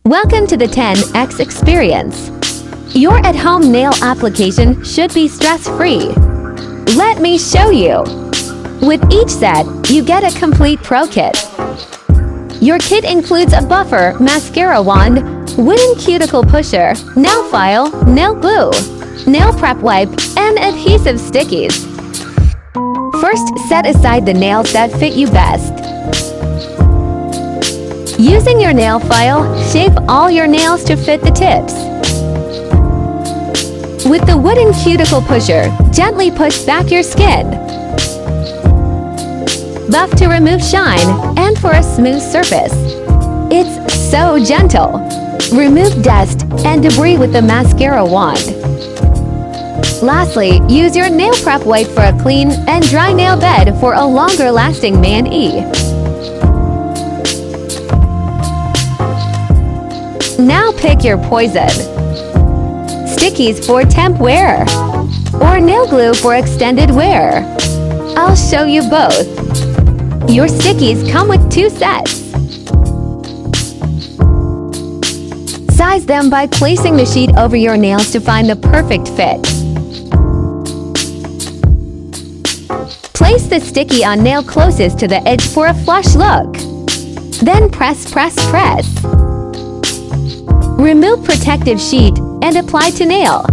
Welcome to the TENX experience. Your at-home nail application should be stress-free. Let me show you. With each set, you get a complete pro kit. Your kit includes a buffer, mascara wand, wooden cuticle pusher, nail file, nail glue, nail prep wipe, and adhesive stickies. First, set aside the nails that fit you best. Using your nail file, shape all your nails to fit the tips. With the wooden cuticle pusher, gently push back your skin. Buff to remove shine and for a smooth surface. It's so gentle. Remove dust and debris with the mascara wand. Lastly, use your nail prep wipe for a clean and dry nail bed for a longer lasting man-e. Now pick your poison. Stickies for temp wear, or nail glue for extended wear. I'll show you both. Your stickies come with 2 sets. Size them by placing the sheet over your nails to find the perfect fit. Place the sticky on nail closest to the edge for a flush look. Then press. Remove protective sheet and apply to nail.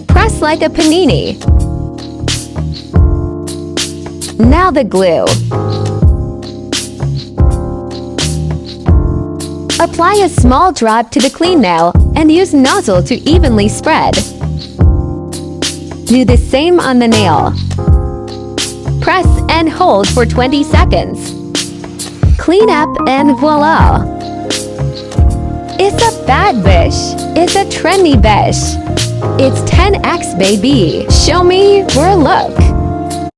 Press like a panini. Now the glue. Apply a small drop to the clean nail and use nozzle to evenly spread. Do the same on the nail. Press and hold for 20 seconds. Clean up and voila! It's a bad bish. It's a trendy bish. It's TENX baby. Show me your look.